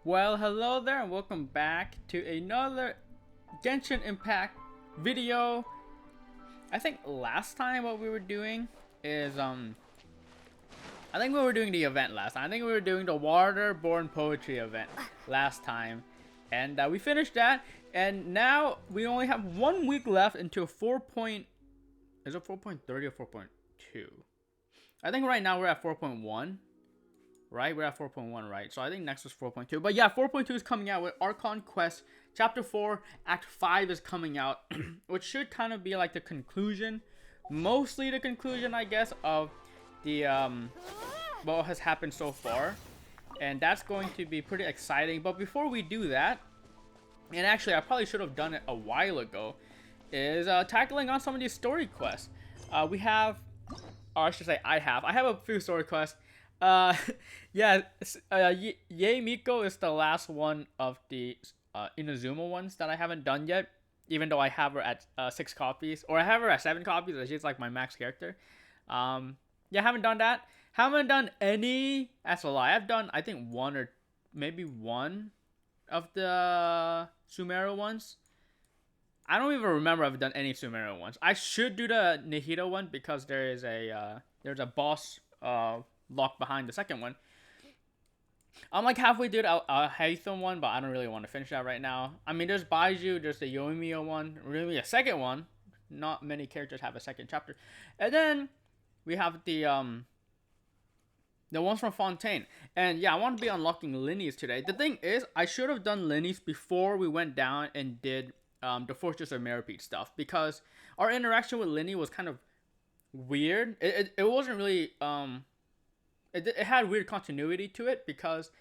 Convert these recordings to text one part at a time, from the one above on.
Well, hello there and welcome back to another Genshin Impact video. I think last time what we were doing is I think we were doing the event last time. I think we were doing the Waterborne Poetry event last time. And we finished that, and now we only have 1 week left until is it 4.30 or 4.2? I think right now we're at 4.1. Right, we're at 4.1, right? So I think next was 4.2. But yeah, 4.2 is coming out with Archon Quest Chapter 4, Act 5 is coming out, which should kind of be like the conclusion, mostly the conclusion, I guess, of the what has happened so far, and that's going to be pretty exciting. But before we do that, and actually I probably should have done it a while ago, is tackling on some of these story quests. We have, or I should say, I have a few story quests. Yeah, Yay Miko is the last one of the Inazuma ones that I haven't done yet, even though I have her at 6 copies, or I have her at 7 copies, and she's like my max character. Yeah, haven't done that. Haven't done any, that's a lie. I've done, I think, one or maybe one of the Sumeru ones. I don't even remember if I've done any Sumeru ones. I should do the Nihito one because there's a boss locked behind the second one. I'm like halfway through the Haitham one, but I don't really want to finish that right now. I mean, there's Baiju, there's the Yoimiya one, really a second one. Not many characters have a second chapter. And then we have the ones from Fontaine. And yeah, I want to be unlocking Lyney's today. The thing is, I should have done Lyney's before we went down and did the Fortress of Meripede stuff, because our interaction with Lyney was kind of weird. It wasn't really it had weird continuity to it, because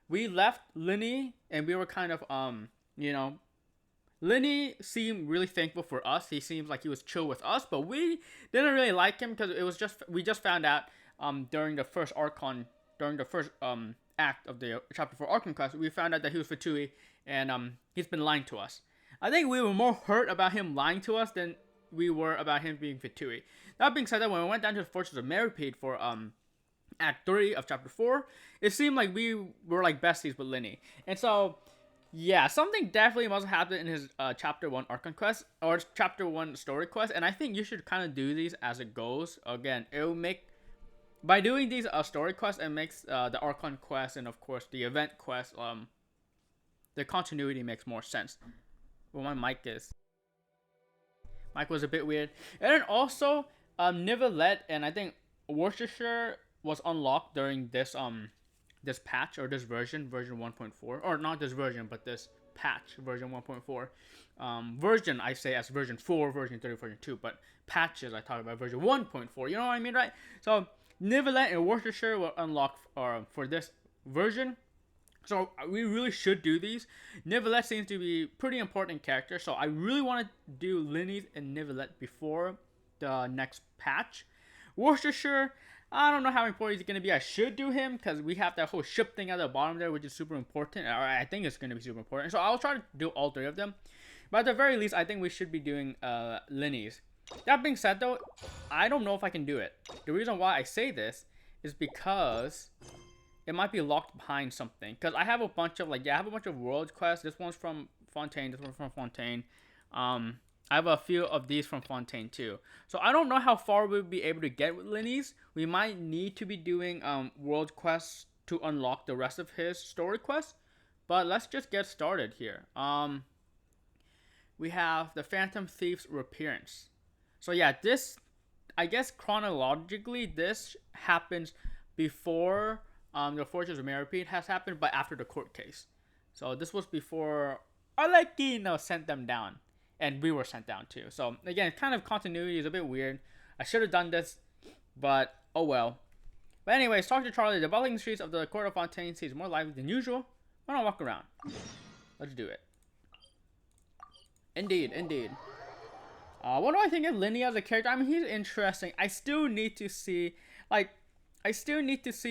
we left Lyney and we were kind of Lyney seemed really thankful for us. He seems like he was chill with us, but we didn't really like him because it was just, we just found out during the first act of the chapter 4 Archon quest, we found out that he was Fatui, and he's been lying to us. I think we were more hurt about him lying to us than we were about him being Fatui. That being said, that when we went down to the Fortress of Meripede for Act 3 of Chapter 4, it seemed like we were like besties with Lyney. And so, yeah, something definitely must have happened in his Chapter 1 Archon quest, or Chapter 1 story quest, and I think you should kind of do these as it goes. Again, it will make, by doing these story quests, it makes the Archon quest and of course the event quest, the continuity makes more sense. Well, my mic was a bit weird. And then also, Nivelette and I think Worcestershire was unlocked during this this patch, or this version 1.4, or not this version, but this patch version 1.4. Version I say as version 4, version 3, version 2, but patches I talk about version 1.4. You know what I mean, right? So Nivelette and Worcestershire were unlocked for this version. So we really should do these. Nivelette seems to be pretty important character, so I really want to do Lyney's and Nivelette before the next patch. Worcestershire, I don't know how important he's going to be. I should do him because we have that whole ship thing at the bottom there, which is super important. Or I think it's going to be super important. So I'll try to do all 3 of them. But at the very least, I think we should be doing Lyney's. That being said, though, I don't know if I can do it. The reason why I say this is because it might be locked behind something. Because I have a bunch of, world quests. This one's from Fontaine. This one's from Fontaine. I have a few of these from Fontaine too. So I don't know how far we'll be able to get with Lyney's. We might need to be doing world quests to unlock the rest of his story quests. But let's just get started here. We have the Phantom Thief's reappearance. So yeah, this, I guess chronologically, this happens before the Fortress of Meripede has happened, but after the court case. So this was before Arlecchino sent them down. And we were sent down too. So again, kind of continuity is a bit weird. I should have done this, but oh well. But anyways, talk to Charlie. The bustling streets of the court of Fontaine seems more lively than usual. Why don't walk around? Let's do it. Indeed, indeed. What do I think of Lyney as a character? I mean, he's interesting. I still need to see,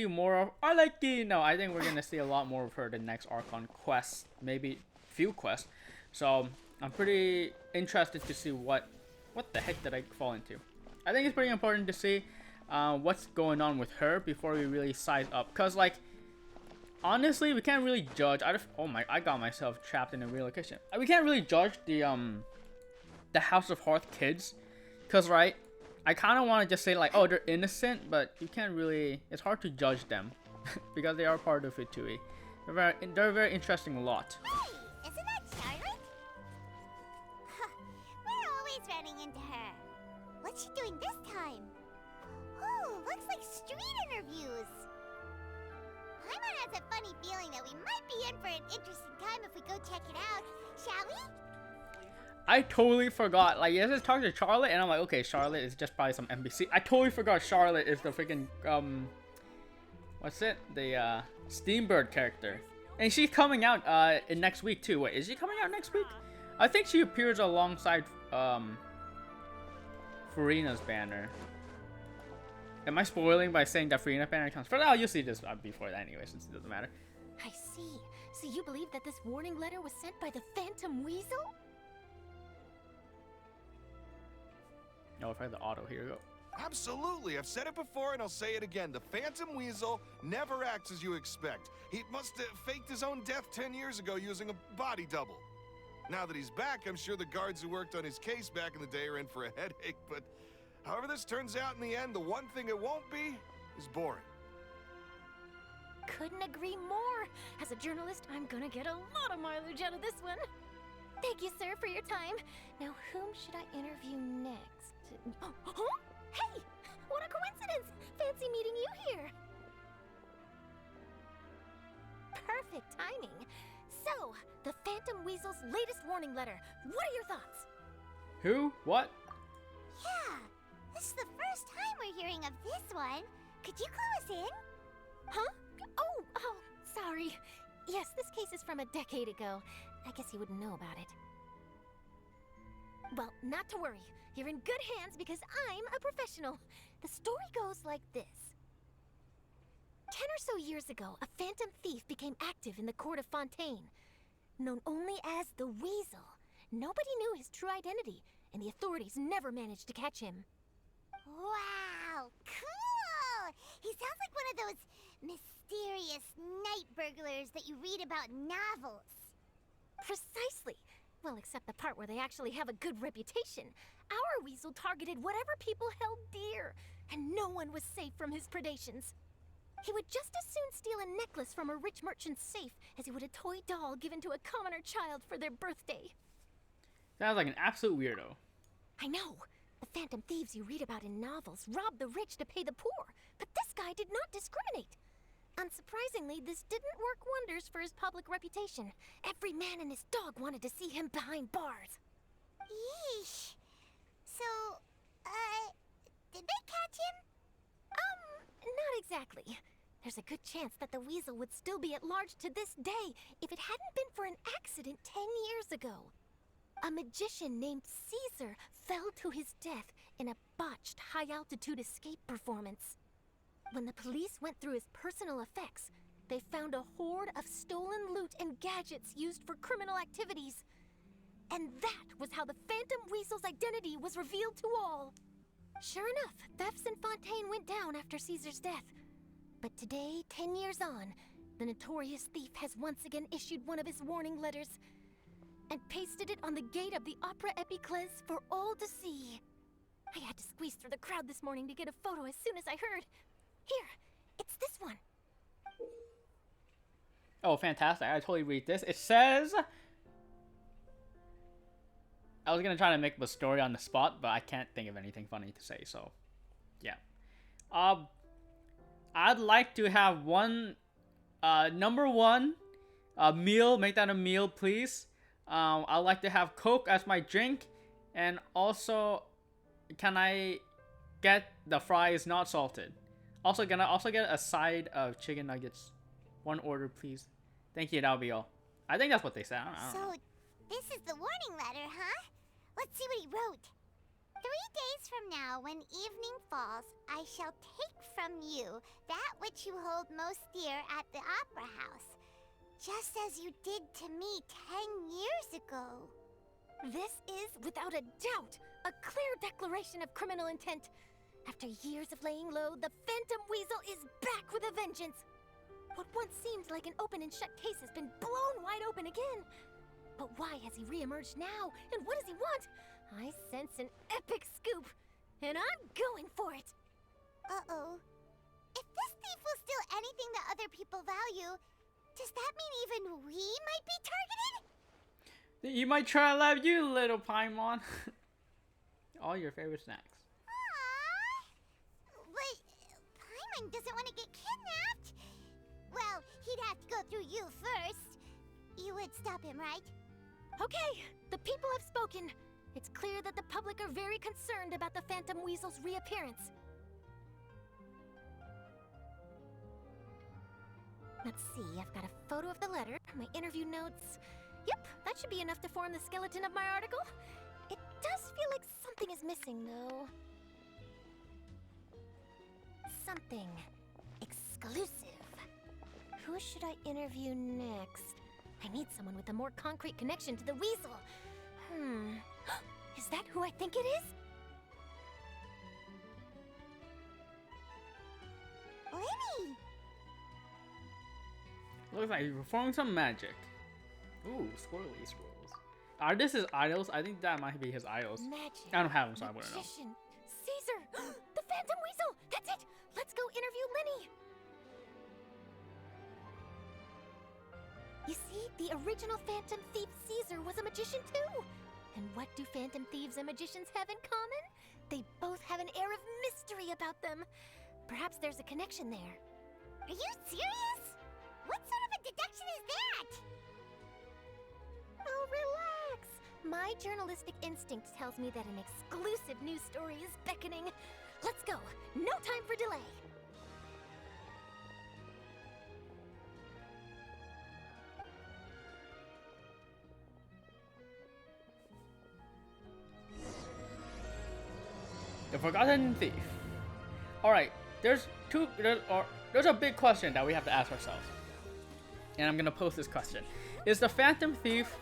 more of Arlecchino. I think we're gonna see a lot more of her the next Archon quest, maybe few quests. So I'm pretty interested to see what the heck did I fall into. I think it's pretty important to see what's going on with her before we really size up. Because, like, honestly, we can't really judge. Oh my, I got myself trapped in a relocation. We can't really judge the House of Hearth kids, cause right, I kind of want to just say like, oh, they're innocent, but you can't really. It's hard to judge them because they are part of Fitui. They're a very interesting lot. Hey, isn't that Charlotte? We're always running into her. What's she doing this time? Oh, looks like street interviews. Paimon has a funny feeling that we might be in for an interesting time if we go check it out. Shall we? I totally forgot. Like, yes, talk to Charlotte, and I'm like, okay, Charlotte is just probably some NPC. I totally forgot Charlotte is the freaking what's it? The Steambird character, and she's coming out in next week too. Wait, is she coming out next week? I think she appears alongside Furina's banner. Am I spoiling by saying that Furina's banner comes first? Oh, you'll see this before that anyway, since it doesn't matter. I see. So you believe that this warning letter was sent by the Phantom Weasel? No, if I had the auto, here we go. Absolutely, I've said it before and I'll say it again. The Phantom Weasel never acts as you expect. He must have faked his own death 10 years ago using a body double. Now that he's back, I'm sure the guards who worked on his case back in the day are in for a headache, but however this turns out in the end, the one thing it won't be is boring. Couldn't agree more. As a journalist, I'm gonna get a lot of mileage out of this one. Thank you, sir, for your time. Now, whom should I interview next? Huh? Hey! What a coincidence! Fancy meeting you here. Perfect timing. So, the Phantom Weasel's latest warning letter. What are your thoughts? Who? What? Yeah, this is the first time we're hearing of this one. Could you clue us in? Huh? Oh, sorry. Yes, this case is from a decade ago. I guess you wouldn't know about it. Well, not to worry. You're in good hands because I'm a professional. The story goes like this. 10 or so years ago, a phantom thief became active in the court of Fontaine. Known only as the Weasel. Nobody knew his true identity, and the authorities never managed to catch him. Wow, cool! He sounds like one of those mysterious night burglars that you read about in novels. Precisely. Well, except the part where they actually have a good reputation. Our Weasel targeted whatever people held dear, and no one was safe from his predations. He would just as soon steal a necklace from a rich merchant's safe as he would a toy doll given to a commoner child for their birthday. Sounds like an absolute weirdo. I know. The phantom thieves you read about in novels rob the rich to pay the poor, but this guy did not discriminate. Unsurprisingly, this didn't work wonders for his public reputation. Every man and his dog wanted to see him behind bars. Yeesh. So, did they catch him? Not exactly. There's a good chance that the Weasel would still be at large to this day if it hadn't been for an accident 10 years ago. A magician named Caesar fell to his death in a botched high-altitude escape performance. When the police went through his personal effects, they found a hoard of stolen loot and gadgets used for criminal activities. And that was how the Phantom Weasel's identity was revealed to all. Sure enough, thefts in Fontaine went down after Caesar's death. But today, 10 years on, the notorious thief has once again issued one of his warning letters and pasted it on the gate of the Opera Epiclese for all to see. I had to squeeze through the crowd this morning to get a photo as soon as I heard. Here, it's this one. Oh, fantastic. I totally read this. It says... I was gonna try to make the story on the spot, but I can't think of anything funny to say, so... Yeah. I'd like to have one... number one... meal. Make that a meal, please. I'd like to have Coke as my drink. And also... Can I get the fries not salted? Also, can I also get a side of chicken nuggets? One order, please. Thank you, that'll be all. I think that's what they said. I don't know. So, this is the warning letter, huh? Let's see what he wrote. 3 days from now, when evening falls, I shall take from you that which you hold most dear at the Opera House, just as you did to me 10 years ago. This is, without a doubt, a clear declaration of criminal intent. After years of laying low, the Phantom Weasel is back with a vengeance. What once seemed like an open and shut case has been blown wide open again. But why has he re-emerged now? And what does he want? I sense an epic scoop, and I'm going for it. Uh-oh. If this thief will steal anything that other people value, does that mean even we might be targeted? You might try to love you, little Paimon. All your favorite snacks. Aww. But Paimon doesn't want to get kidnapped. Well, he'd have to go through you first. You would stop him, right? Okay, the people have spoken. It's clear that the public are very concerned about the Phantom Weasel's reappearance. Let's see, I've got a photo of the letter, my interview notes. Yep, that should be enough to form the skeleton of my article. It does feel like something is missing, though. Something exclusive. Who should I interview next? I need someone with a more concrete connection to the weasel. Is that who I think it is? Lyney! Looks like he's performing some magic. Ooh, swirly swirls. Are this his idols? I think that might be his idols. Magic. I don't have them, so I wouldn't know. Magician. Caesar! The Phantom Weasel! That's it! Let's go interview Lyney! You see, the original Phantom Thief Caesar was a magician too! And what do Phantom Thieves and magicians have in common? They both have an air of mystery about them. Perhaps there's a connection there. Are you serious? What sort of a deduction is that? Oh, relax! My journalistic instinct tells me that an exclusive news story is beckoning. Let's go! No time for delay! The Forgotten Thief. Alright, there's a big question that we have to ask ourselves. And I'm gonna post this question. Is the Phantom Thief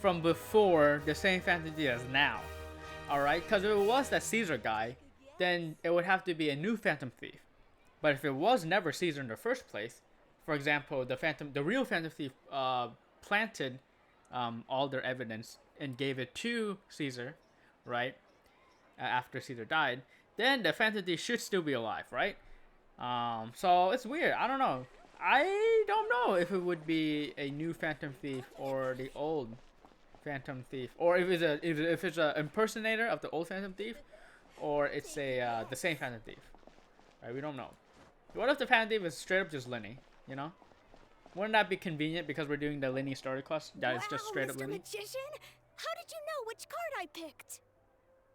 from before the same Phantom Thief as now? Alright, because if it was that Caesar guy, then it would have to be a new Phantom Thief. But if it was never Caesar in the first place, for example, the real Phantom Thief planted all their evidence and gave it to Caesar, right? After Caesar died, then the Phantom Thief should still be alive, right? So it's weird. I don't know. I don't know if it would be a new Phantom Thief or the old Phantom Thief, or if it's a impersonator of the old Phantom Thief, or it's the same Phantom Thief. Right? We don't know. What if the Phantom Thief is straight up just Lyney? You know? Wouldn't that be convenient because we're doing the Lyney story quest? That is just straight up Mr. Lyney. Magician, how did you know which card I picked?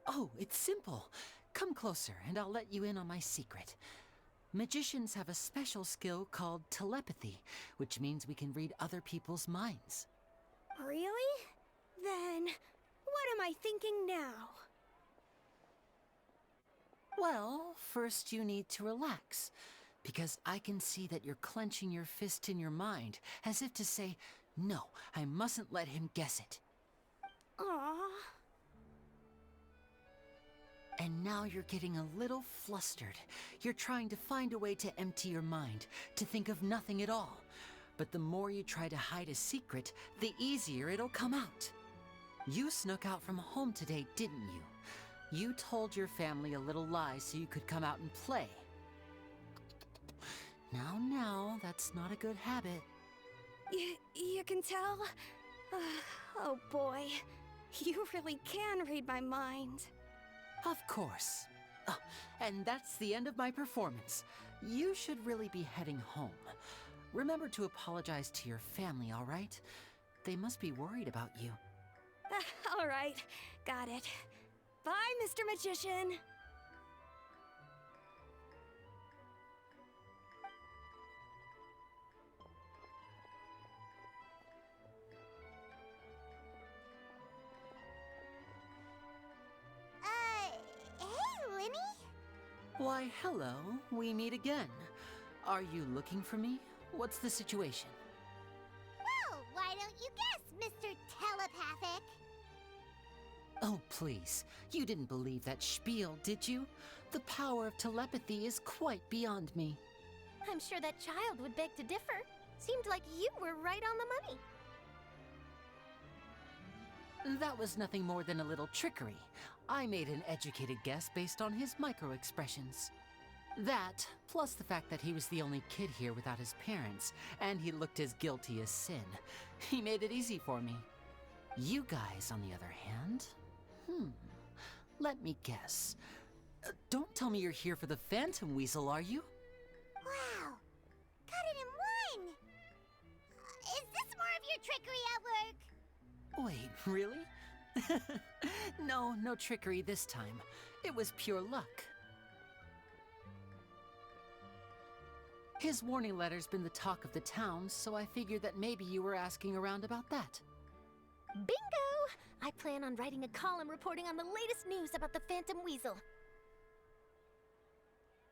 Oh, it's simple. Come closer and I'll let you in on my secret. Magicians have a special skill called telepathy, which means we can read other people's minds. Really? Then, what am I thinking now? Well, first you need to relax, because I can see that you're clenching your fist in your mind, as if to say, no, I mustn't let him guess it. Aww. And now you're getting a little flustered. You're trying to find a way to empty your mind, to think of nothing at all. But the more you try to hide a secret, the easier it'll come out. You snuck out from home today, didn't you? You told your family a little lie so you could come out and play. Now, that's not a good habit. You can tell? Oh boy, you really can read my mind. Of course. Oh, and that's the end of my performance. You should really be heading home. Remember to apologize to your family, all right? They must be worried about you. All right, got it. Bye, Mr. Magician. Hey, Lyney? Why, hello. We meet again. Are you looking for me? What's the situation? Well, why don't you guess, Mr. Telepathic? Oh, please. You didn't believe that spiel, did you? The power of telepathy is quite beyond me. I'm sure that child would beg to differ. Seemed like you were right on the money. That was nothing more than a little trickery. I made an educated guess based on his micro-expressions. That, plus the fact that he was the only kid here without his parents, and he looked as guilty as sin. He made it easy for me. You guys, on the other hand... Let me guess. Don't tell me you're here for the Phantom Weasel, are you? Wow! Got it in one! Is this more of your trickery at work? Wait, really? No trickery this time. It was pure luck. His warning letter's been the talk of the town, so I figured that maybe you were asking around about that. Bingo! I plan on writing a column reporting on the latest news about the Phantom Weasel.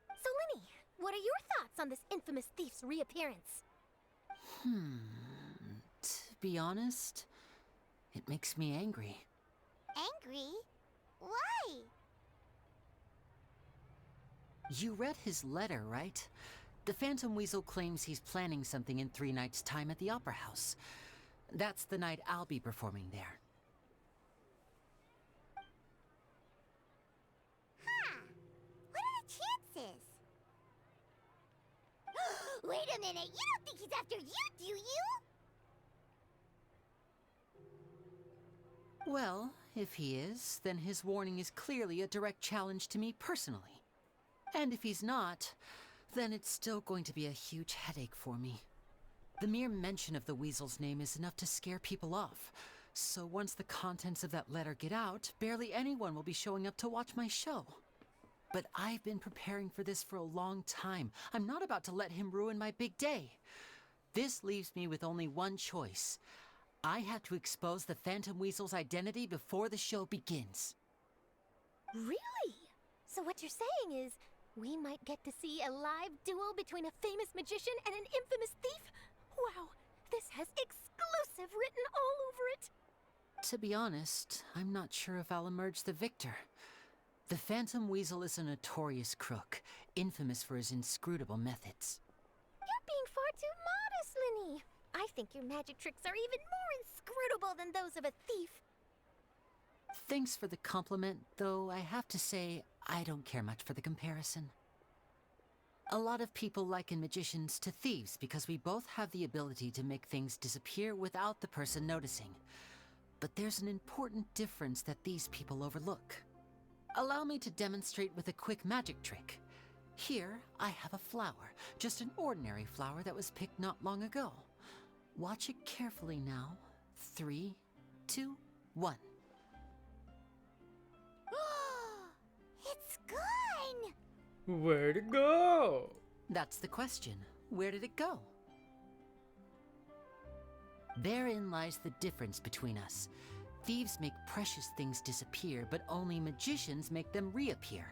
So, Lyney, what are your thoughts on this infamous thief's reappearance? To be honest, it makes me angry. Angry? Why? You read his letter, right? The Phantom Weasel claims he's planning something in 3 nights' time at the Opera House. That's the night I'll be performing there. Huh. What are the chances? Wait a minute, you don't think he's after you, do you? Well, if he is, then his warning is clearly a direct challenge to me personally. And if he's not, then it's still going to be a huge headache for me. The mere mention of the Weasel's name is enough to scare people off. So once the contents of that letter get out, barely anyone will be showing up to watch my show. But I've been preparing for this for a long time. I'm not about to let him ruin my big day. This leaves me with only one choice. I have to expose the Phantom Weasel's identity before the show begins. Really? So what you're saying is, we might get to see a live duel between a famous magician and an infamous thief? Wow, this has exclusive written all over it! To be honest, I'm not sure if I'll emerge the victor. The Phantom Weasel is a notorious crook, infamous for his inscrutable methods. You're being far too modest, Lyney. I think your magic tricks are even more inscrutable than those of a thief. Thanks for the compliment, though I have to say, I don't care much for the comparison. A lot of people liken magicians to thieves because we both have the ability to make things disappear without the person noticing. But there's an important difference that these people overlook. Allow me to demonstrate with a quick magic trick. Here, I have a flower, just an ordinary flower that was picked not long ago. Watch it carefully now. 3, 2, 1. It's gone! Where'd it go? That's the question. Where did it go? Therein lies the difference between us. Thieves make precious things disappear, but only magicians make them reappear.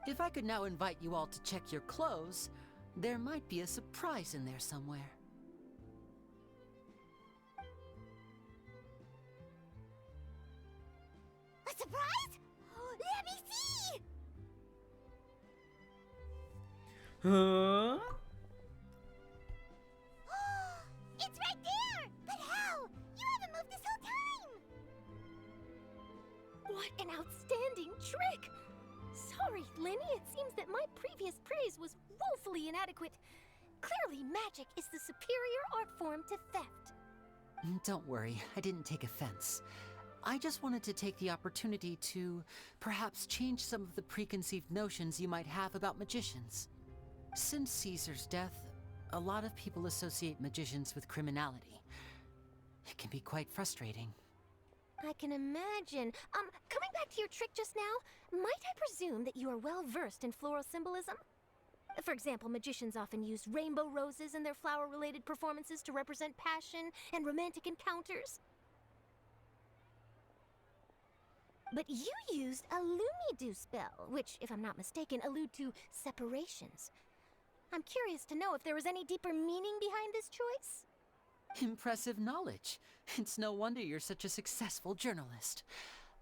If I could now invite you all to check your clothes, there might be a surprise in there somewhere. A surprise? Let me see! Huh? It's right there! But how? You haven't moved this whole time! What an outstanding trick! Sorry, Lyney, it seems that my previous praise was woefully inadequate. Clearly, magic is the superior art form to theft. Don't worry, I didn't take offense. I just wanted to take the opportunity to perhaps change some of the preconceived notions you might have about magicians. Since Caesar's death, a lot of people associate magicians with criminality. It can be quite frustrating. I can imagine. Coming back to your trick just now, might I presume that you are well versed in floral symbolism? For example, magicians often use rainbow roses in their flower-related performances to represent passion and romantic encounters. But you used a Lumidu spell, which, if I'm not mistaken, allude to separations. I'm curious to know if there was any deeper meaning behind this choice? Impressive knowledge. It's no wonder you're such a successful journalist.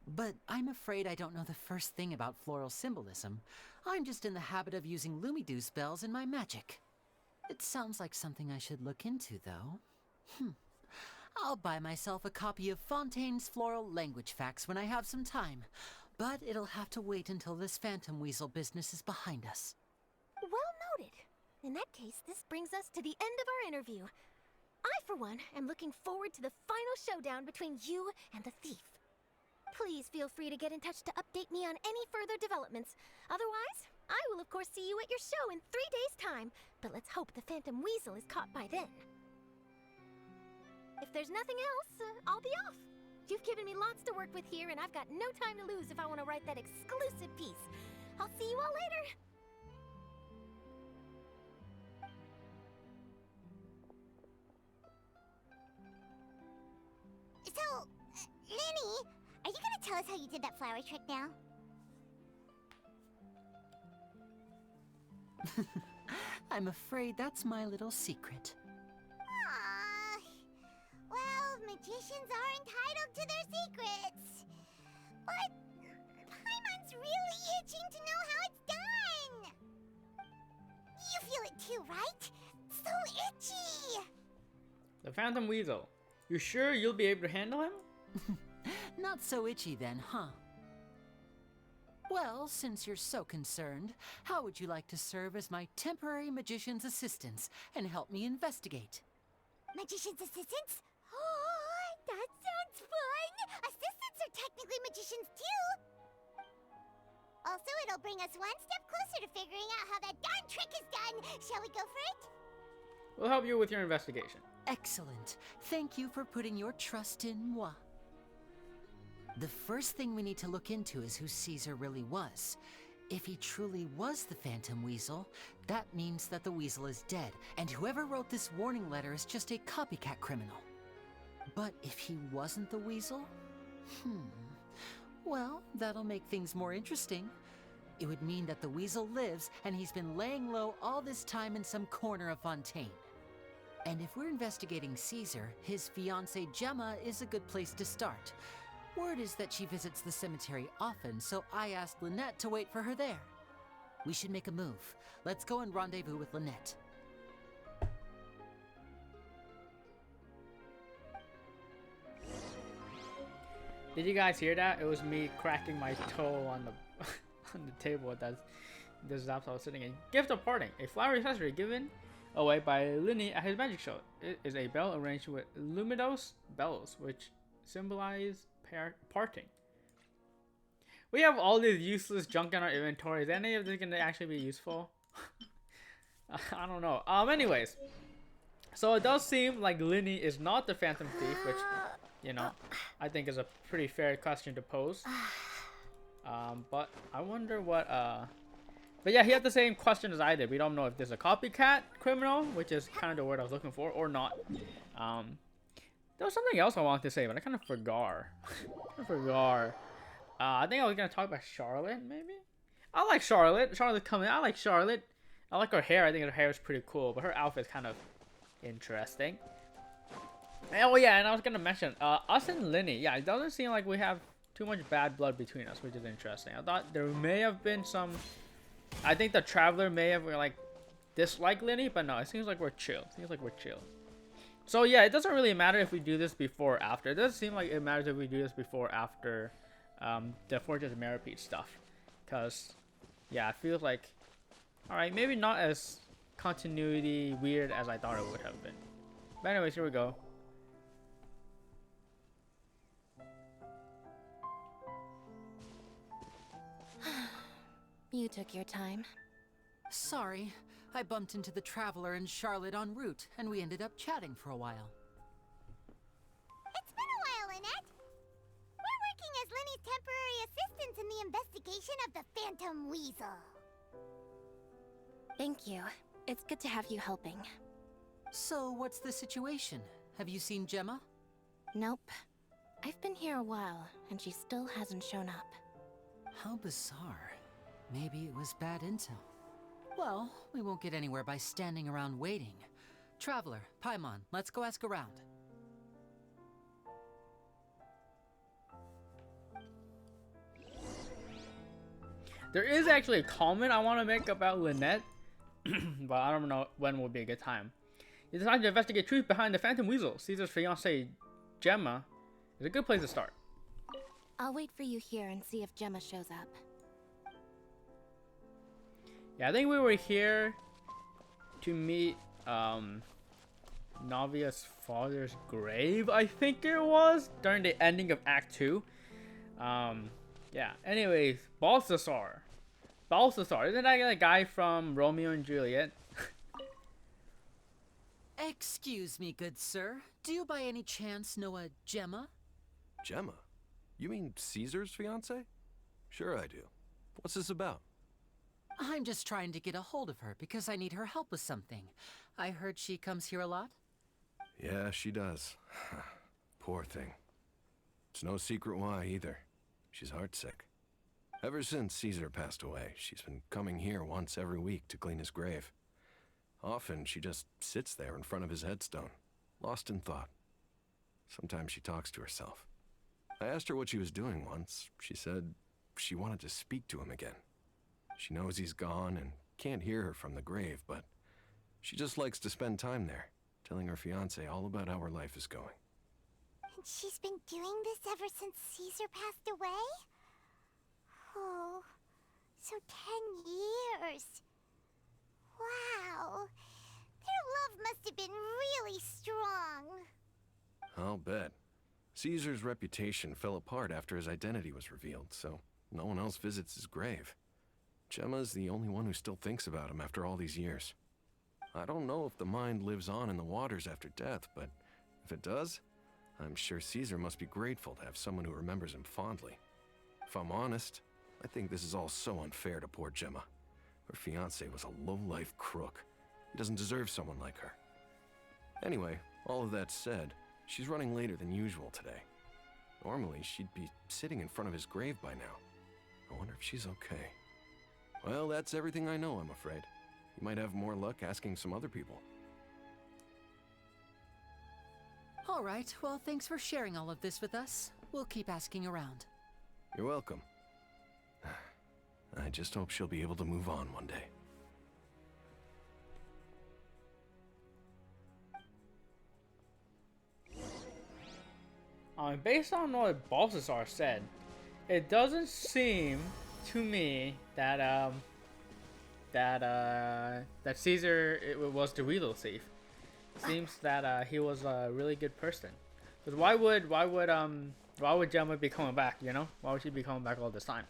But I'm afraid I don't know the first thing about floral symbolism. I'm just in the habit of using Lumidu spells in my magic. It sounds like something I should look into, though. I'll buy myself a copy of Fontaine's Floral Language Facts when I have some time, but it'll have to wait until this phantom weasel business is behind us. Well noted. In that case, this brings us to the end of our interview. I, for one, am looking forward to the final showdown between you and the thief. Please feel free to get in touch to update me on any further developments. Otherwise, I will of course see you at your show in 3 days' time, but let's hope the Phantom Weasel is caught by then. If there's nothing else, I'll be off. You've given me lots to work with here, and I've got no time to lose if I want to write that exclusive piece. I'll see you all later. So, Lyney, are you gonna tell us how you did that flower trick now? I'm afraid that's my little secret. Aww. Well, magicians are entitled to their secrets. But Paimon's really itching to know how it's done. You feel it too, right? So itchy. The Phantom Weasel. You sure you'll be able to handle him? Not so itchy then, huh? Well, since you're so concerned, how would you like to serve as my temporary magician's assistants and help me investigate? Magician's assistants? Oh, that sounds fun! Assistants are technically magicians too! Also, it'll bring us one step closer to figuring out how that darn trick is done! Shall we go for it? We'll help you with your investigation. Excellent. Thank you for putting your trust in moi. The first thing we need to look into is who Caesar really was. If he truly was the Phantom Weasel, that means that the Weasel is dead, and whoever wrote this warning letter is just a copycat criminal. But if he wasn't the Weasel? Well, that'll make things more interesting. It would mean that the Weasel lives, and he's been laying low all this time in some corner of Fontaine. And if we're investigating Caesar, his fiancée Gemma is a good place to start. Word is that she visits the cemetery often, so I asked Lynette to wait for her there. We should make a move. Let's go and rendezvous with Lynette. Did you guys hear that? It was me cracking my toe on the on the table that this zaps I was sitting in. Gift of parting. A flower accessory given away by Lyney at his magic show. It is a bell arranged with luminous bells, which symbolize parting. We have all this useless junk in our inventory. Is any of this going to actually be useful? I don't know. Anyways, so it does seem like Lyney is not the Phantom Thief, which, you know, I think is a pretty fair question to pose. But I wonder what, but yeah, he had the same question as I did. We don't know if there's a copycat criminal, which is kind of the word I was looking for, or not. There was something else I wanted to say, but I kind of forgot. I think I was gonna talk about Charlotte, maybe. I like Charlotte. Charlotte's coming. I like Charlotte. I like her hair. I think her hair is pretty cool, but her outfit's kind of interesting. Oh yeah, and I was gonna mention us and Lyney. Yeah, it doesn't seem like we have too much bad blood between us, which is interesting. I thought there may have been some. I think the Traveler may have like disliked Lyney, but no, it seems like we're chill. So yeah, it doesn't really matter if we do this before or after. It doesn't seem like it matters if we do this before or after the Fortress of Maripede stuff. Because, yeah, it feels like, alright, maybe not as continuity weird as I thought it would have been. But anyways, here we go. You took your time. Sorry. I bumped into the Traveler and Charlotte en route, and we ended up chatting for a while. It's been a while, Lynette. We're working as Lyney's temporary assistants in the investigation of the Phantom Weasel. Thank you. It's good to have you helping. So, what's the situation? Have you seen Gemma? Nope. I've been here a while, and she still hasn't shown up. How bizarre. Maybe it was bad intel. Well, we won't get anywhere by standing around waiting. Traveler, Paimon, let's go ask around. There is actually a comment I want to make about Lynette, but I don't know when will be a good time. You decide to investigate truth behind the Phantom Weasel. Caesar's fiancée, Gemma, is a good place to start. I'll wait for you here and see if Gemma shows up. Yeah, I think we were here to meet Navia's father's grave, I think it was, during the ending of Act 2. Yeah, anyways, Balthasar. Isn't that the guy from Romeo and Juliet? Excuse me, good sir. Do you by any chance know a Gemma? Gemma? You mean Caesar's fiancée? Sure I do. What's this about? I'm just trying to get a hold of her because I need her help with something. I heard she comes here a lot. Yeah, she does. Poor thing. It's no secret why either. She's heartsick. Ever since Caesar passed away, she's been coming here once every week to clean his grave. Often she just sits there in front of his headstone, lost in thought. Sometimes she talks to herself. I asked her what she was doing once. She said she wanted to speak to him again. She knows he's gone and can't hear her from the grave, but she just likes to spend time there, telling her fiancé all about how her life is going. And she's been doing this ever since Caesar passed away? Oh, so 10 years. Wow. Their love must have been really strong. I'll bet. Caesar's reputation fell apart after his identity was revealed, so no one else visits his grave. Gemma's the only one who still thinks about him after all these years. I don't know if the mind lives on in the waters after death, but if it does, I'm sure Caesar must be grateful to have someone who remembers him fondly. If I'm honest, I think this is all so unfair to poor Gemma. Her fiancé was a low-life crook. He doesn't deserve someone like her. Anyway, all of that said, she's running later than usual today. Normally, she'd be sitting in front of his grave by now. I wonder if she's okay. Well, that's everything I know, I'm afraid. You might have more luck asking some other people. All right, well, thanks for sharing all of this with us. We'll keep asking around. You're welcome. I just hope she'll be able to move on one day. Based on what Balthasar said, it doesn't seem to me that that Caesar was the weasel thief. It seems that he was a really good person. Because why would Gemma be coming back? You know, why would she be coming back all this time?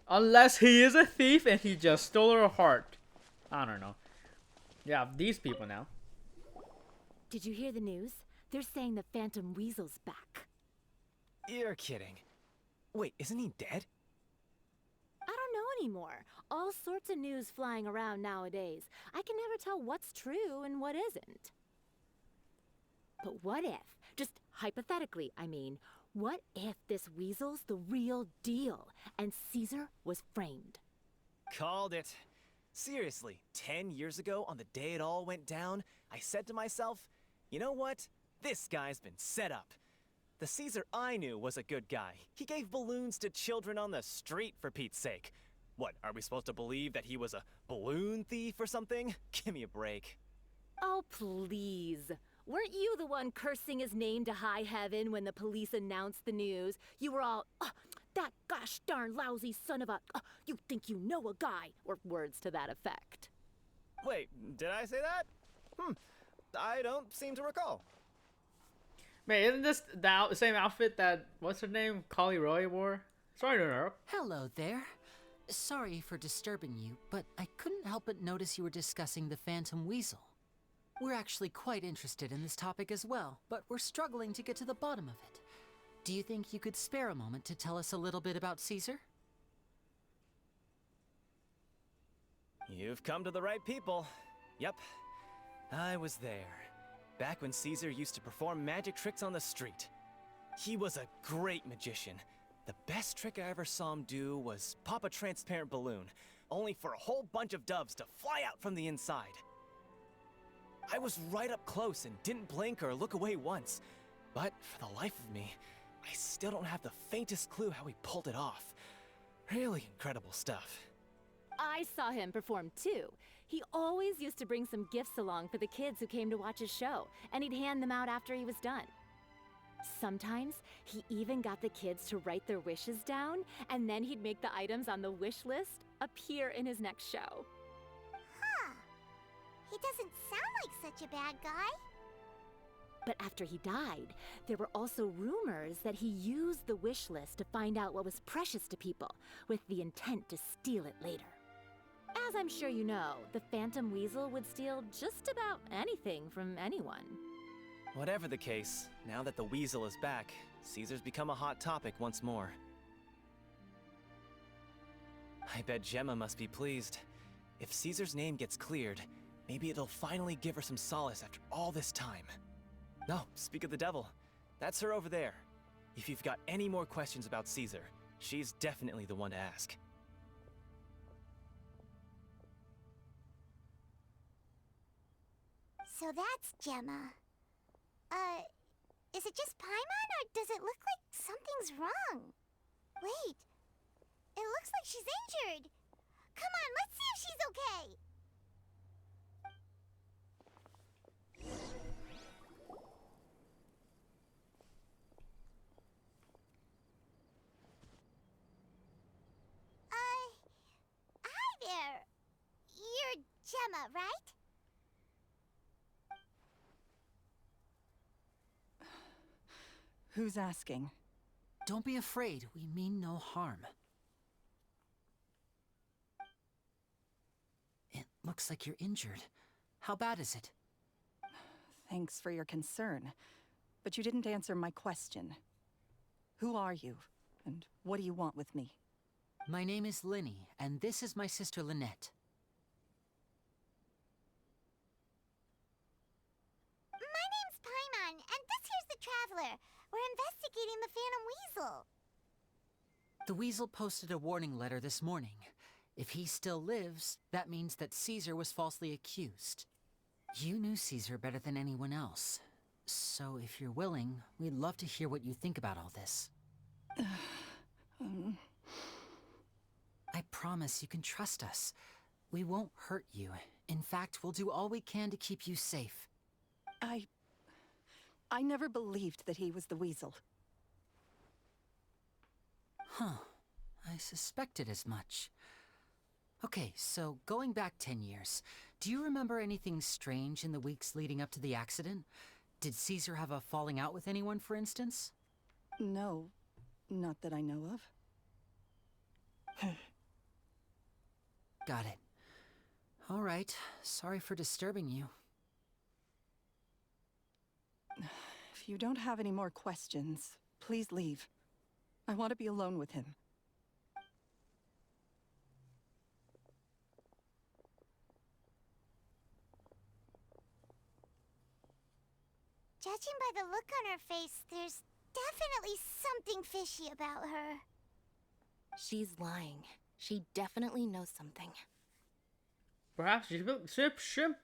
Unless he is a thief and he just stole her heart. I don't know. Yeah, these people now. Did you hear the news? They're saying the Phantom Weasel's back. You're kidding. Wait, isn't he dead? I don't know anymore. All sorts of news flying around nowadays. I can never tell what's true and what isn't. But what if, just hypothetically, I mean, what if this weasel's the real deal and Caesar was framed? Called it. Seriously, 10 years ago, on the day it all went down, I said to myself, you know what? This guy's been set up. The Caesar I knew was a good guy. He gave balloons to children on the street, for Pete's sake. What, are we supposed to believe that he was a balloon thief or something? Give me a break. Oh, please. Weren't you the one cursing his name to high heaven when the police announced the news? You were all, that gosh darn lousy son of a, you think you know a guy, or words to that effect. Wait, did I say that? I don't seem to recall. Man, isn't this the same outfit that, what's her name, Collie Roy wore? Sorry to interrupt. Hello there. Sorry for disturbing you, but I couldn't help but notice you were discussing the Phantom Weasel. We're actually quite interested in this topic as well, but we're struggling to get to the bottom of it. Do you think you could spare a moment to tell us a little bit about Caesar? You've come to the right people. Yep, I was there. Back when Caesar used to perform magic tricks on the street. He was a great magician. The best trick I ever saw him do was pop a transparent balloon, only for a whole bunch of doves to fly out from the inside. I was right up close and didn't blink or look away once. But for the life of me, I still don't have the faintest clue how he pulled it off. Really incredible stuff. I saw him perform too. He always used to bring some gifts along for the kids who came to watch his show, and he'd hand them out after he was done. Sometimes he even got the kids to write their wishes down, and then he'd make the items on the wish list appear in his next show. Huh. He doesn't sound like such a bad guy. But after he died, there were also rumors that he used the wish list to find out what was precious to people, with the intent to steal it later. As I'm sure you know, the Phantom Weasel would steal just about anything from anyone. Whatever the case, now that the Weasel is back, Caesar's become a hot topic once more. I bet Gemma must be pleased. If Caesar's name gets cleared, maybe it'll finally give her some solace after all this time. No, speak of the devil. That's her over there. If you've got any more questions about Caesar, she's definitely the one to ask. So that's Gemma. Is it just Paimon, or does it look like something's wrong? Wait, it looks like she's injured. Come on, let's see if she's okay. Hi there. You're Gemma, right? Who's asking? Don't be afraid, we mean no harm. It looks like you're injured. How bad is it? Thanks for your concern, but you didn't answer my question. Who are you, and what do you want with me? My name is Lyney, and this is my sister Lynette. My name's Paimon, and this here's the Traveler. We're investigating the Phantom Weasel. The Weasel posted a warning letter this morning. If he still lives, that means that Caesar was falsely accused. You knew Caesar better than anyone else. So if you're willing, we'd love to hear what you think about all this. I promise you can trust us. We won't hurt you. In fact, we'll do all we can to keep you safe. I never believed that he was the Weasel. Huh. I suspected as much. Okay, so going back 10 years, do you remember anything strange in the weeks leading up to the accident? Did Caesar have a falling out with anyone, for instance? No, not that I know of. Got it. All right, sorry for disturbing you. If you don't have any more questions, please leave. I want to be alone with him. Judging by the look on her face, there's definitely something fishy about her. She's lying. She definitely knows something. Perhaps she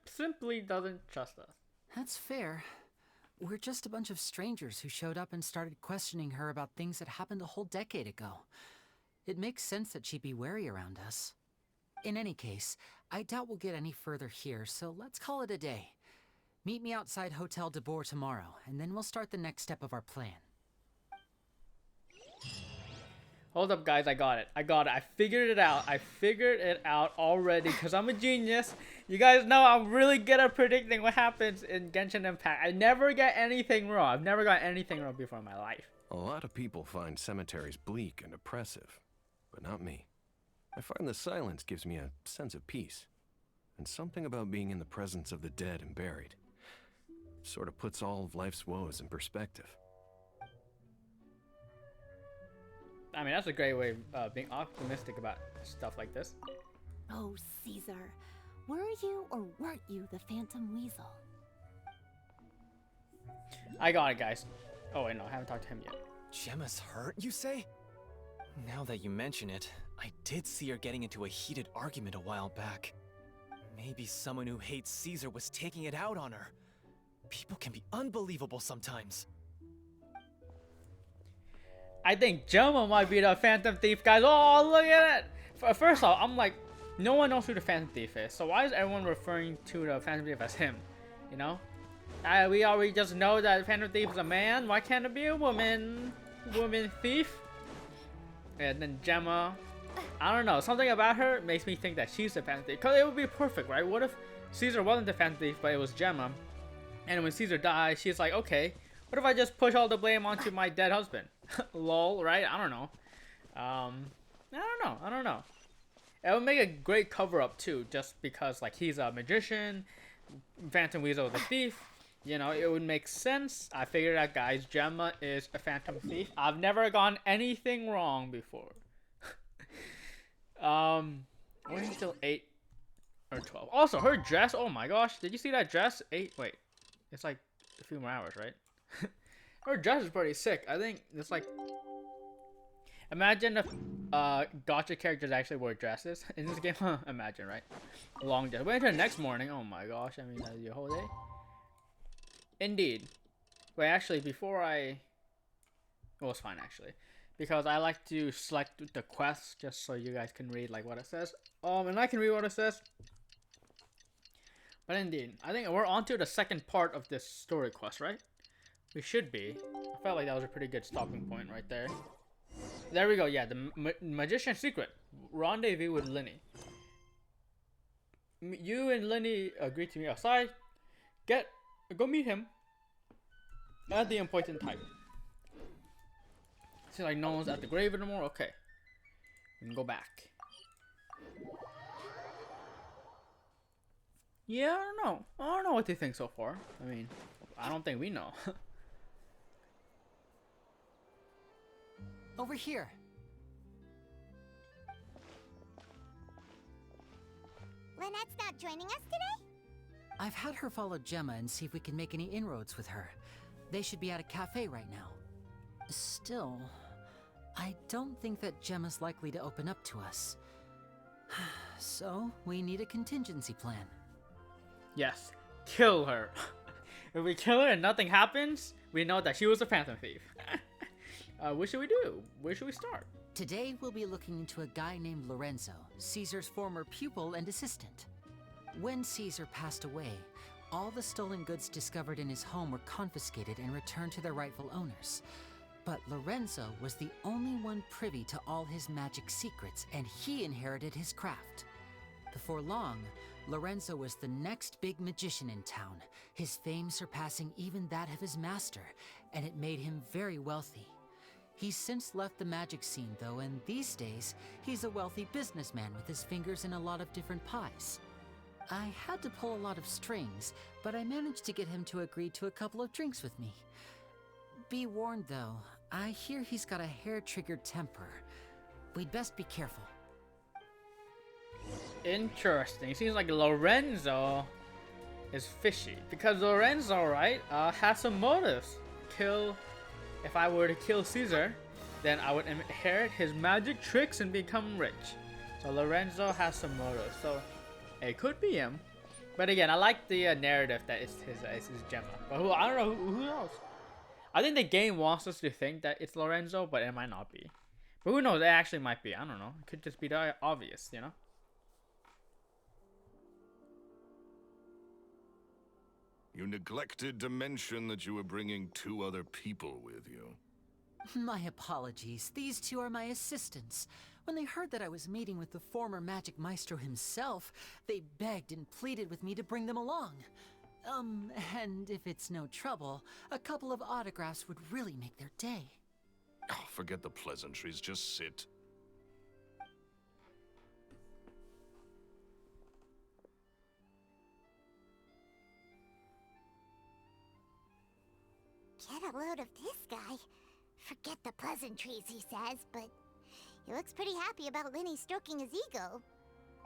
simply doesn't trust us. That's fair. We're just a bunch of strangers who showed up and started questioning her about things that happened a whole decade ago. It makes sense that she'd be wary around us. In any case, I doubt we'll get any further here, so let's call it a day. Meet me outside Hotel de Boer tomorrow, and then we'll start the next step of our plan. Hold up, guys. I got it. I figured it out. I figured it out already because I'm a genius. You guys know I'm really good at predicting what happens in Genshin Impact. I never get anything wrong. I've never got anything wrong before in my life. A lot of people find cemeteries bleak and oppressive, but not me. I find the silence gives me a sense of peace, and something about being in the presence of the dead and buried sort of puts all of life's woes in perspective. I mean, that's a great way of being optimistic about stuff like this. Oh, Caesar. Were you or weren't you the Phantom Weasel? I got it, guys. Oh, wait, no, I haven't talked to him yet. Gemma's hurt, you say? Now that you mention it, I did see her getting into a heated argument a while back. Maybe someone who hates Caesar was taking it out on her. People can be unbelievable sometimes. I think Gemma might be the Phantom Thief, guys. Oh, look at it! First off, I'm like, no one knows who the Phantom Thief is. So why is everyone referring to the Phantom Thief as him? You know? We already just know that the Phantom Thief is a man. Why can't it be a woman? Woman thief? And then Gemma. I don't know. Something about her makes me think that she's the Phantom Thief. Because it would be perfect, right? What if Caesar wasn't the Phantom Thief, but it was Gemma? And when Caesar died, she's like, okay, what if I just push all the blame onto my dead husband? Lol, right? I don't know. I don't know. It would make a great cover-up too, just because like he's a magician, Phantom Weasel is a thief. You know, it would make sense. I figured out, guys. Gemma is a Phantom Thief. I've never gone anything wrong before. Wait until 8 or 12. Also, her dress. Oh my gosh, did you see that dress? 8. Wait, it's like a few more hours, right? Her dress is pretty sick. I think it's like. Imagine if gacha characters actually wore dresses in this game. Imagine, right? A long day. Wait until the next morning. Oh my gosh, I mean, that's your whole day. Indeed. Wait, actually, before I... Well, it's fine, actually. Because I like to select the quests just so you guys can read, like, what it says. And I can read what it says. But indeed, I think we're on to the second part of this story quest, right? We should be. I felt like that was a pretty good stopping point right there. There we go, yeah, the Magician's Secret. Rendezvous with Lyney. You and Lyney agreed to meet outside. Go meet him at the important time. Seems like no one's at the grave anymore. Okay, we can go back. Yeah, I don't know what they think so far. I mean, I don't think we know. Over here. Lynette's not joining us today? I've had her follow Gemma and see if we can make any inroads with her. They should be at a cafe right now. Still, I don't think that Gemma's likely to open up to us. So, we need a contingency plan. Yes, kill her. If we kill her and nothing happens, we know that she was a Phantom Thief. What should we do? Where should we start? Today, we'll be looking into a guy named Lorenzo, Caesar's former pupil and assistant. When Caesar passed away, all the stolen goods discovered in his home were confiscated and returned to their rightful owners. But Lorenzo was the only one privy to all his magic secrets, and he inherited his craft. Before long, Lorenzo was the next big magician in town, his fame surpassing even that of his master, and it made him very wealthy. He's since left the magic scene though, and these days, he's a wealthy businessman with his fingers in a lot of different pies. I had to pull a lot of strings, but I managed to get him to agree to a couple of drinks with me. Be warned though, I hear he's got a hair-triggered temper. We'd best be careful. Interesting. Seems like Lorenzo is fishy. Because Lorenzo, right, has some motives. If I were to kill Caesar, then I would inherit his magic tricks and become rich. So Lorenzo has some motives. So it could be him. But again, I like the narrative that it's his Gemma. But I don't know, who knows? I think the game wants us to think that it's Lorenzo, but it might not be. But who knows, it actually might be. I don't know. It could just be that obvious, you know? You neglected to mention that you were bringing 2 other people with you. My apologies. These 2 are my assistants. When they heard that I was meeting with the former magic maestro himself, they begged and pleaded with me to bring them along. And if it's no trouble, a couple of autographs would really make their day. Oh, forget the pleasantries, just sit. Get a load of this guy. Forget the pleasantries, he says, but he looks pretty happy about Lyney stroking his ego.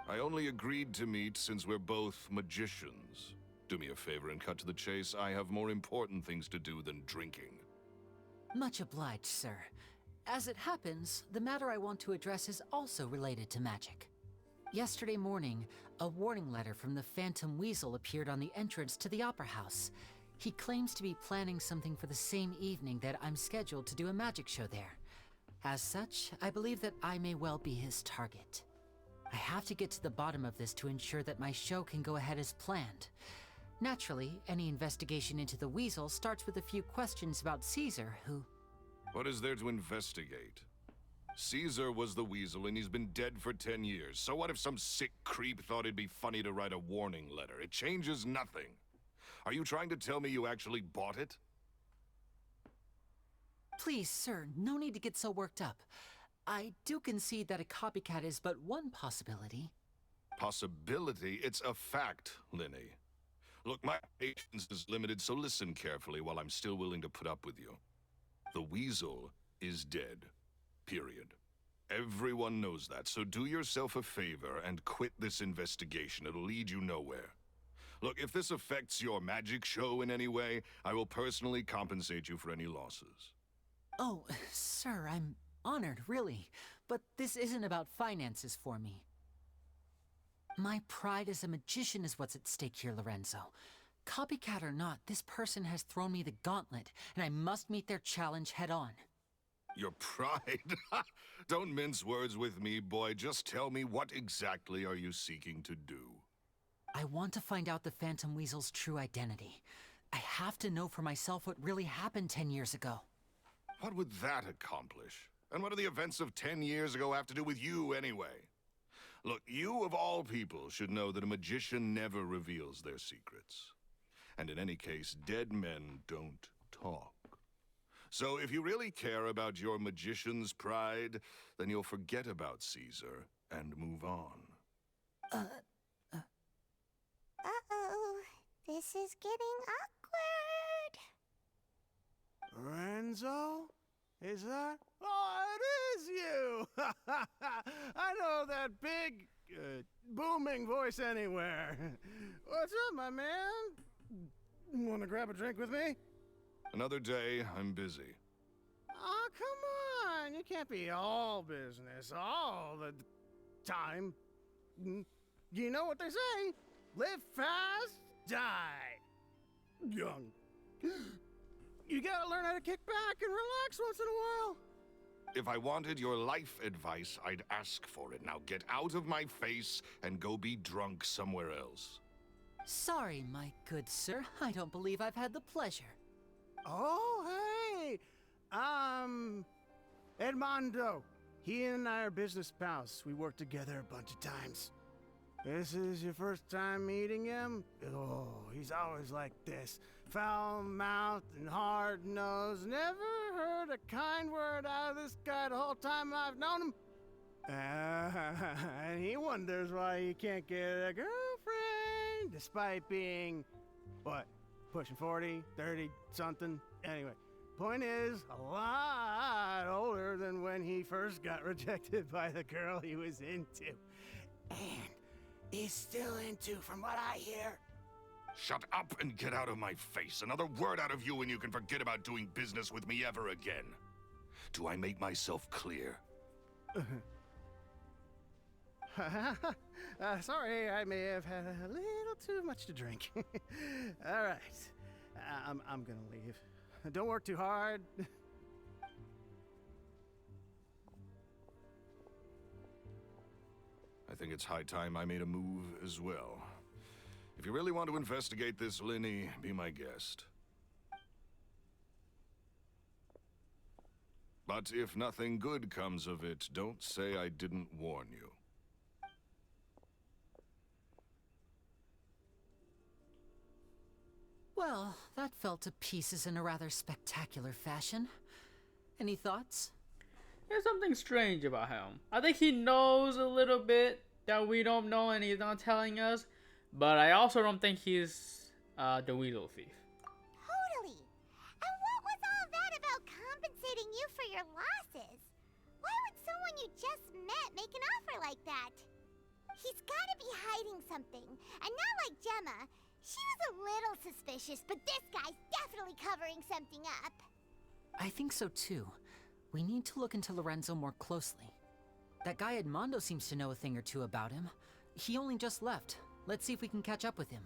I only agreed to meet since we're both magicians. Do me a favor and cut to the chase. I have more important things to do than drinking. Much obliged, sir. As it happens, the matter I want to address is also related to magic. Yesterday morning, a warning letter from the Phantom Weasel appeared on the entrance to the Opera House. He claims to be planning something for the same evening that I'm scheduled to do a magic show there. As such, I believe that I may well be his target. I have to get to the bottom of this to ensure that my show can go ahead as planned. Naturally, any investigation into the Weasel starts with a few questions about Caesar, who... What is there to investigate? Caesar was the Weasel, and he's been dead for 10 years. So what if some sick creep thought it'd be funny to write a warning letter? It changes nothing. Are you trying to tell me you actually bought it? Please, sir, no need to get so worked up. I do concede that a copycat is but one possibility. Possibility? It's a fact, Lyney. Look, my patience is limited, so listen carefully while I'm still willing to put up with you. The Weasel is dead. Period. Everyone knows that, so do yourself a favor and quit this investigation. It'll lead you nowhere. Look, if this affects your magic show in any way, I will personally compensate you for any losses. Oh, sir, I'm honored, really. But this isn't about finances for me. My pride as a magician is what's at stake here, Lorenzo. Copycat or not, this person has thrown me the gauntlet, and I must meet their challenge head on. Your pride? Don't mince words with me, boy. Just tell me, what exactly are you seeking to do? I want to find out the Phantom Weasel's true identity. I have to know for myself what really happened 10 years ago. What would that accomplish? And what do the events of 10 years ago have to do with you, anyway? Look, you of all people should know that a magician never reveals their secrets. And in any case, dead men don't talk. So if you really care about your magician's pride, then you'll forget about Caesar and move on. Uh-oh. This is getting awkward. Lorenzo? Is that? Oh, it is you! I know that big, booming voice anywhere. What's up, my man? Want to grab a drink with me? Another day, I'm busy. Oh, come on. You can't be all business all the time. You know what they say? Live fast, die young. You gotta learn how to kick back and relax once in a while. If I wanted your life advice, I'd ask for it. Now get out of my face and go be drunk somewhere else. Sorry, my good sir. I don't believe I've had the pleasure. Oh, hey! Edmondo. He and I are business pals. We worked together a bunch of times. This is your first time meeting him? Oh, he's always like this. Foul-mouthed and hard-nosed. Never heard a kind word out of this guy the whole time I've known him. And he wonders why he can't get a girlfriend, despite being, what, pushing 40, 30, something? Anyway, point is, a lot older than when he first got rejected by the girl he was into. And is still into, from what I hear. Shut up and get out of my face. Another word out of you and you can forget about doing business with me ever again. Do I make myself clear? Sorry, I may have had a little too much to drink. All right, I'm gonna leave. Don't work too hard. I think it's high time I made a move as well. If you really want to investigate this, Lyney, be my guest. But if nothing good comes of it, don't say I didn't warn you. Well, that fell to pieces in a rather spectacular fashion. Any thoughts? There's something strange about him. I think he knows a little bit that we don't know and he's not telling us. But I also don't think he's the Weasel Thief. Totally. And what was all that about compensating you for your losses? Why would someone you just met make an offer like that? He's gotta be hiding something. And not like Gemma. She was a little suspicious, but this guy's definitely covering something up. I think so too. We need to look into Lorenzo more closely. That guy Edmondo seems to know a thing or two about him. He only just left. Let's see if we can catch up with him.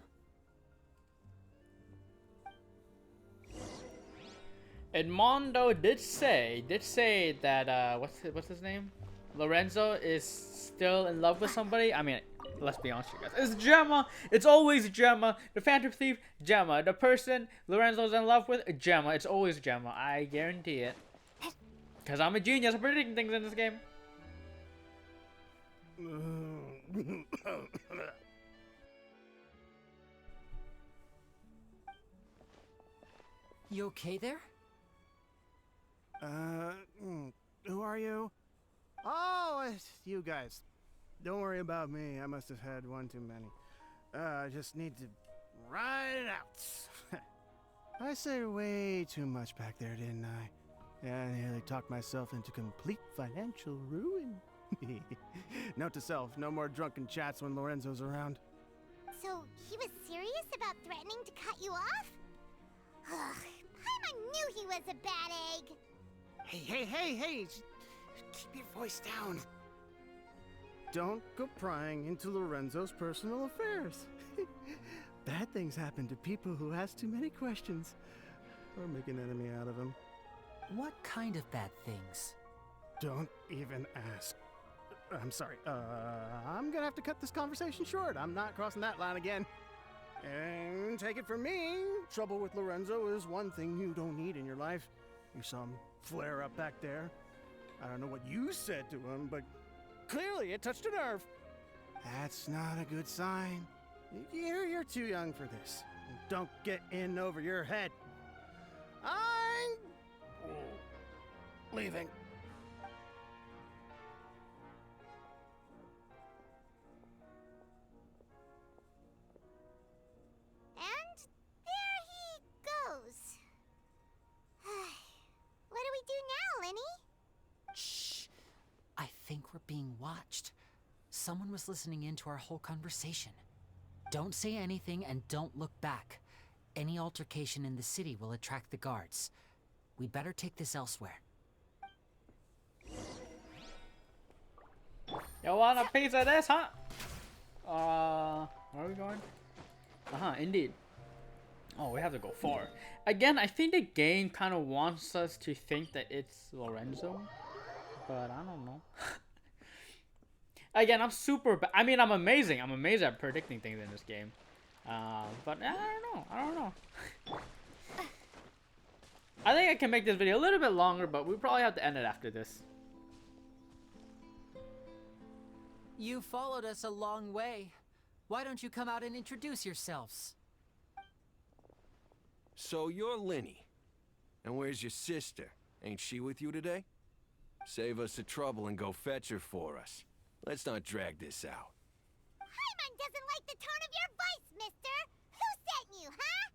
Edmondo did say that what's his name? Lorenzo is still in love with somebody, I mean, let's be honest with you guys. It's Gemma. It's always Gemma. The Phantom Thief, Gemma. The person Lorenzo's in love with, Gemma. It's always Gemma. I guarantee it. Because I'm a genius at predicting things in this game. You okay there? Who are you? Oh, it's you guys. Don't worry about me. I must have had one too many. I just need to ride it out. I said way too much back there, didn't I? Yeah, I nearly talked myself into complete financial ruin. Note to self, no more drunken chats when Lorenzo's around. So, he was serious about threatening to cut you off? Ugh, Paimon knew he was a bad egg. Hey, keep your voice down. Don't go prying into Lorenzo's personal affairs. Bad things happen to people who ask too many questions or make an enemy out of him. What kind of bad things? Don't even ask. I'm sorry. I'm gonna have to cut this conversation short. I'm not crossing that line again. And take it from me, trouble with Lorenzo is one thing you don't need in your life. You saw him flare up back there. I don't know what you said to him, but clearly it touched a nerve. That's not a good sign. You're too young for this. Don't get in over your head. I'm leaving. And there he goes. What do we do now, Lyney? Shh. I think we're being watched. Someone was listening in to our whole conversation. Don't say anything and don't look back. Any altercation in the city will attract the guards. We better take this elsewhere. You want a piece of this, huh? Where are we going? Indeed. Oh, we have to go far. Again, I think the game kind of wants us to think that it's Lorenzo, but I don't know. Again, I'm super I mean, I'm amazing. I'm amazing at predicting things in this game. But I don't know. I think I can make this video a little bit longer, but we probably have to end it after this. You followed us a long way. Why don't you come out and introduce yourselves? So you're Lyney. And where's your sister? Ain't she with you today? Save us the trouble and go fetch her for us. Let's not drag this out. Paimon doesn't like the tone of your voice, mister. Who sent you, huh?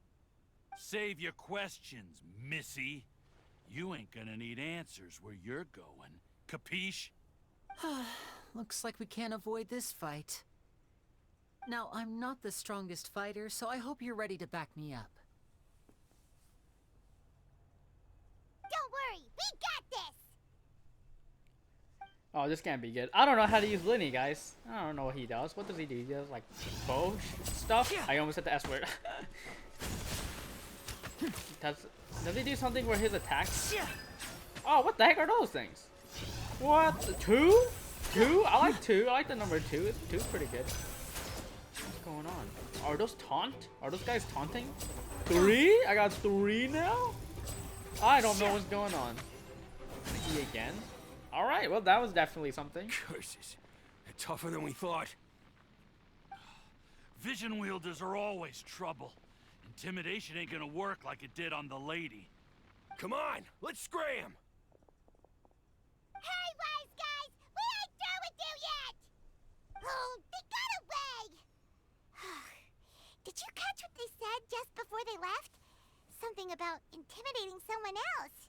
Save your questions, missy. You ain't gonna need answers where you're going. Capiche? Looks like we can't avoid this fight. Now, I'm not the strongest fighter, so I hope you're ready to back me up. Don't worry, we got this. Oh, this can't be good. I don't know how to use Lyney, guys. I don't know what he does. What does he do? He does like bow stuff. I almost said the S word. Does he do something where his attacks? Oh, what the heck are those things? What? Two? Two? I like two. I like the number two. Two's pretty good. What's going on? Are those taunt? Are those guys taunting? Three? I got three now? I don't know what's going on. E again? Alright, well that was definitely something. Curses. They're tougher than we thought. Vision wielders are always trouble. Intimidation ain't gonna work like it did on the lady. Come on, let's scram! Hurry, wise guys! We ain't through with you yet! Oh, they got away! Did you catch what they said just before they left? Something about intimidating someone else.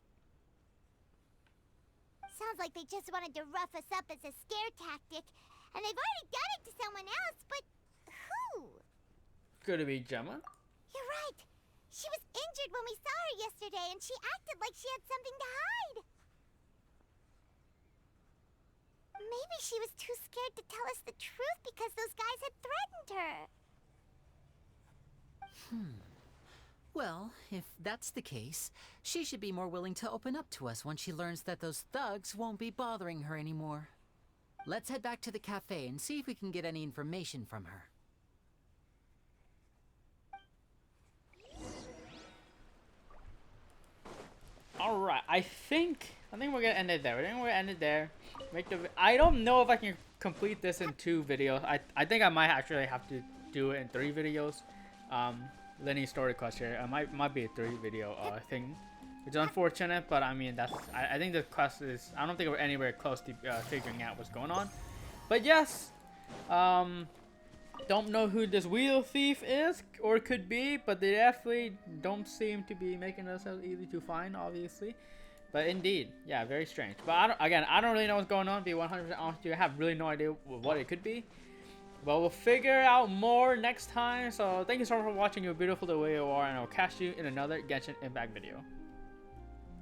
Sounds like they just wanted to rough us up as a scare tactic, and they've already done it to someone else, but who? Could it be Gemma? You're right. She was injured when we saw her yesterday, and she acted like she had something to hide. Maybe she was too scared to tell us the truth because those guys had threatened her. Well, if that's the case, she should be more willing to open up to us when she learns that those thugs won't be bothering her anymore. Let's head back to the cafe and see if we can get any information from her. Alright, I think we're gonna end it there. I don't know if I can complete this in 2 videos. I think I might actually have to do it in 3 videos. Lyney story quest here. It might be a 3 video thing. It's unfortunate, but I mean I think the quest is, I don't think we're anywhere close to figuring out what's going on. But yes, don't know who this wheel thief is or could be, but they definitely don't seem to be making themselves easy to find, obviously. But indeed, yeah, very strange. But I don't really know what's going on. To be 100% honest with you, I have really no idea what it could be. But we'll figure out more next time. So thank you so much for watching. You're beautiful the way you are, and I'll catch you in another Genshin Impact video.